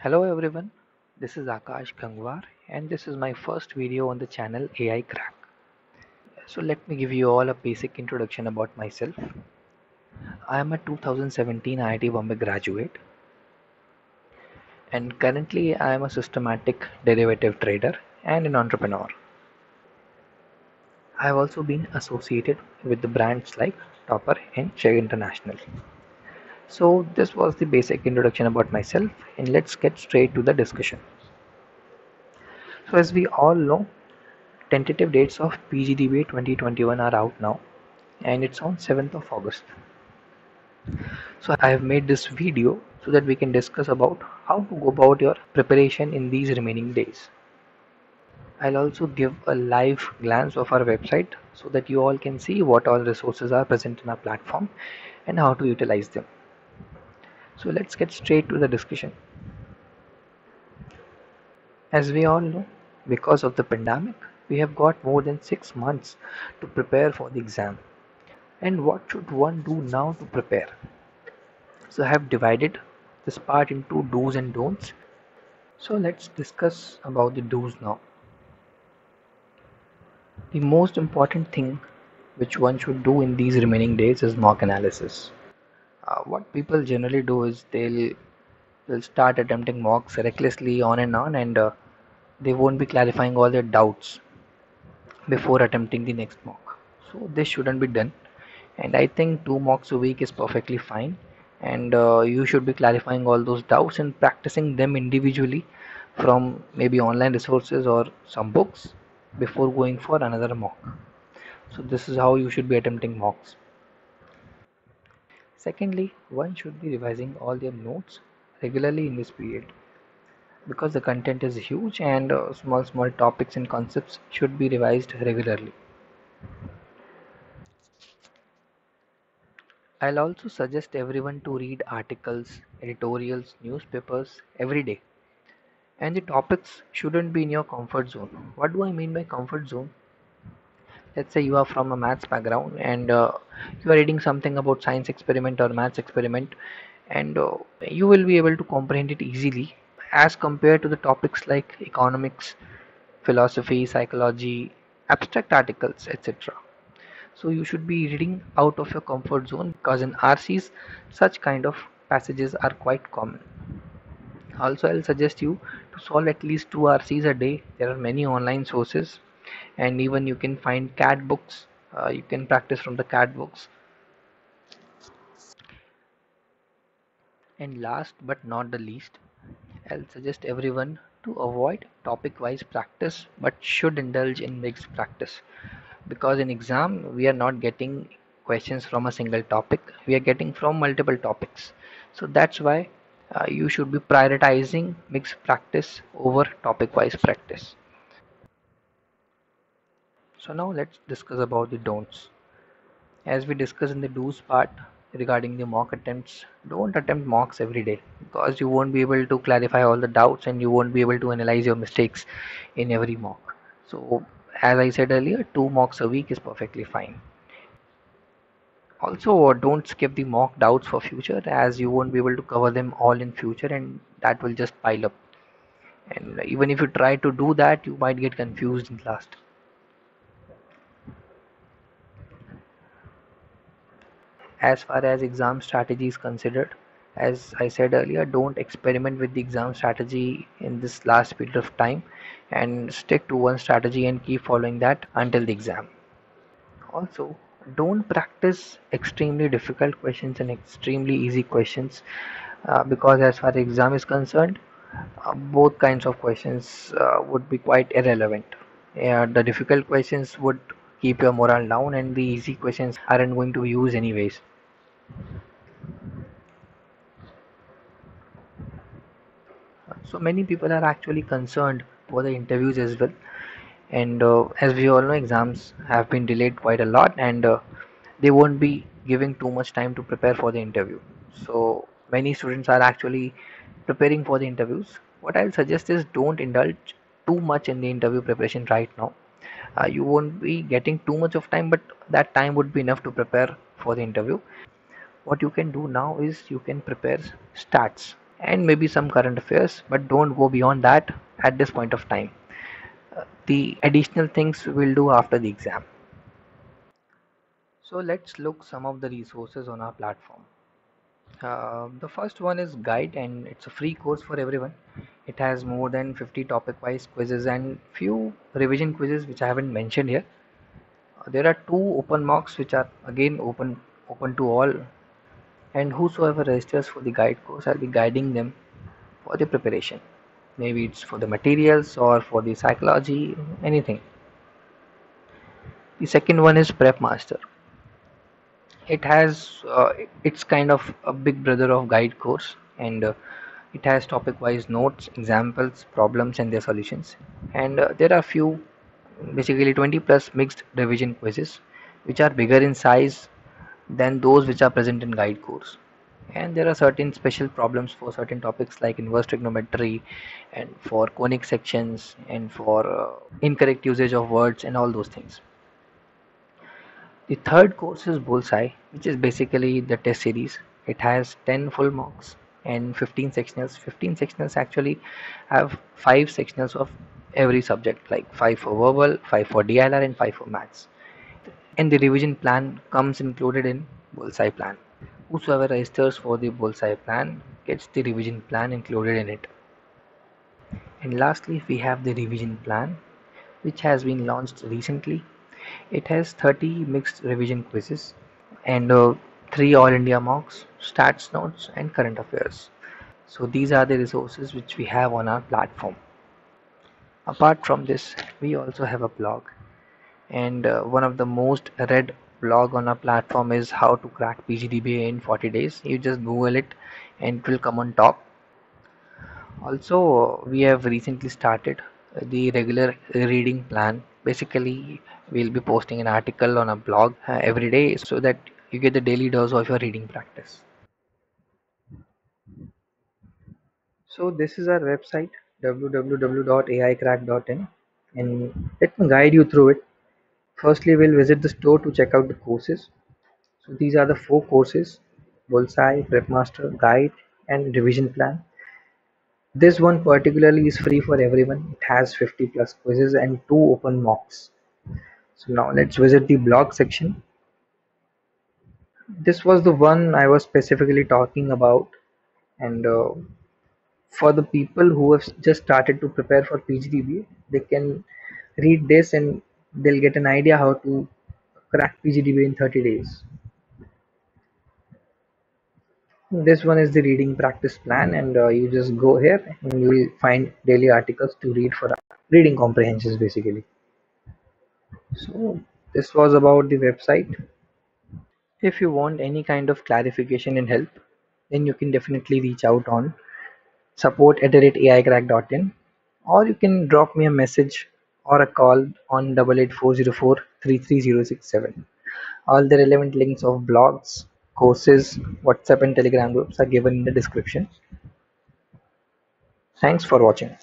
Hello everyone, this is Akash Gangwar and this is my first video on the channel AI Crack. So let me give you all a basic introduction about myself. I am a 2017 IIT Bombay graduate and currently I am a systematic derivative trader and an entrepreneur. I have also been associated with the brands like Topper and Chegg International. So this was the basic introduction about myself and let's get straight to the discussion. So as we all know, tentative dates of PGDBA 2021 are out now and it's on 7th of August. So I have made this video so that we can discuss about how to go about your preparation in these remaining days. I'll also give a live glance of our website so that you all can see what all resources are present in our platform and how to utilize them. So let's get straight to the discussion. As we all know, because of the pandemic, we have got more than 6 months to prepare for the exam. And what should one do now to prepare? So I have divided this part into do's and don'ts. So let's discuss about the do's now. The most important thing which one should do in these remaining days is mock analysis. What people generally do is they'll start attempting mocks recklessly on and they won't be clarifying all their doubts before attempting the next mock. So this shouldn't be done. And I think 2 mocks a week is perfectly fine. And you should be clarifying all those doubts and practicing them individually from maybe online resources or some books before going for another mock. So this is how you should be attempting mocks. Secondly, one should be revising all their notes regularly in this period because the content is huge and small topics and concepts should be revised regularly. I'll also suggest everyone to read articles, editorials, newspapers every day. And the topics shouldn't be in your comfort zone. What do I mean by comfort zone? Let's say you are from a maths background and you are reading something about science experiment or maths experiment, and you will be able to comprehend it easily as compared to the topics like economics, philosophy, psychology, abstract articles, etc. So you should be reading out of your comfort zone because in RCs such kind of passages are quite common. Also, I'll suggest you to solve at least 2 RCs a day. There are many online sources, and even you can find CAT books. You can practice from the CAT books. And last but not the least, I'll suggest everyone to avoid topic wise practice but should indulge in mixed practice, because in exam we are not getting questions from a single topic, we are getting from multiple topics. So that's why you should be prioritizing mixed practice over topic wise practice. So now let's discuss about the don'ts. As we discussed in the do's part regarding the mock attempts, don't attempt mocks every day because you won't be able to clarify all the doubts and you won't be able to analyze your mistakes in every mock. So as I said earlier, 2 mocks a week is perfectly fine. Also, don't skip the mock doubts for future as you won't be able to cover them all in future and that will just pile up. And even if you try to do that, you might get confused in last. As far as exam strategy is considered, as I said earlier, don't experiment with the exam strategy in this last period of time and stick to one strategy and keep following that until the exam. Also, don't practice extremely difficult questions and extremely easy questions because as far as exam is concerned, both kinds of questions would be quite irrelevant. The difficult questions would keep your morale down and the easy questions aren't going to be used anyways. So many people are actually concerned for the interviews as well, and as we all know, exams have been delayed quite a lot, and they won't be giving too much time to prepare for the interview. So many students are actually preparing for the interviews. What I'll suggest is don't indulge too much in the interview preparation right now. You won't be getting too much of time, but that time would be enough to prepare for the interview. What you can do now is you can prepare stats. and maybe some current affairs, but don't go beyond that at this point of time. The additional things we'll do after the exam. So let's look some of the resources on our platform. The first one is Guide, and it's a free course for everyone. It has more than 50 topic-wise quizzes and few revision quizzes which I haven't mentioned here. There are two open mocks which are again open to all, and whosoever registers for the guide course, I'll be guiding them for the preparation. Maybe it's for the materials or for the psychology, anything. The second one is Prep Master. It's kind of a big brother of guide course, and it has topic wise notes, examples, problems, and their solutions. And there are few, basically 20 plus mixed revision quizzes, which are bigger in size than those which are present in guide course. And there are certain special problems for certain topics like inverse trigonometry and for conic sections and for incorrect usage of words and all those things. The third course is Bullseye, which is basically the test series. It has 10 full mocks and 15 sectionals. 15 sectionals actually have 5 sectionals of every subject, like 5 for verbal, 5 for DLR, and 5 for maths. And the revision plan comes included in Bullseye plan. Whosoever registers for the Bullseye plan gets the revision plan included in it. And lastly, we have the revision plan, which has been launched recently. It has 30 mixed revision quizzes and 3 All India mocks, stats notes, and current affairs. So these are the resources which we have on our platform. Apart from this, we also have a blog, and one of the most read blog on our platform is how to crack PGDBA in 40 days. You just Google it and it will come on top. Also, we have recently started the regular reading plan. Basically, we'll be posting an article on a blog every day so that you get the daily dose of your reading practice. So this is our website www.aicrack.in, and let me guide you through it. Firstly, we'll visit the store to check out the courses. So these are the 4 courses: Bullseye, Prepmaster, Guide, and Revision Plan. This one particularly is free for everyone. It has 50 plus quizzes and 2 open mocks. So now let's visit the blog section. This was the one I was specifically talking about, and for the people who have just started to prepare for PGDBA, they can read this and they'll get an idea how to crack PGDBA in 30 days. This one is the reading practice plan, and you just go here and you will find daily articles to read for reading comprehensions basically. So this was about the website. If you want any kind of clarification and help, then you can definitely reach out on support@aicrack.in, or you can drop me a message or a call on 8840433067. All the relevant links of blogs, courses, WhatsApp and Telegram groups are given in the description. Thanks for watching.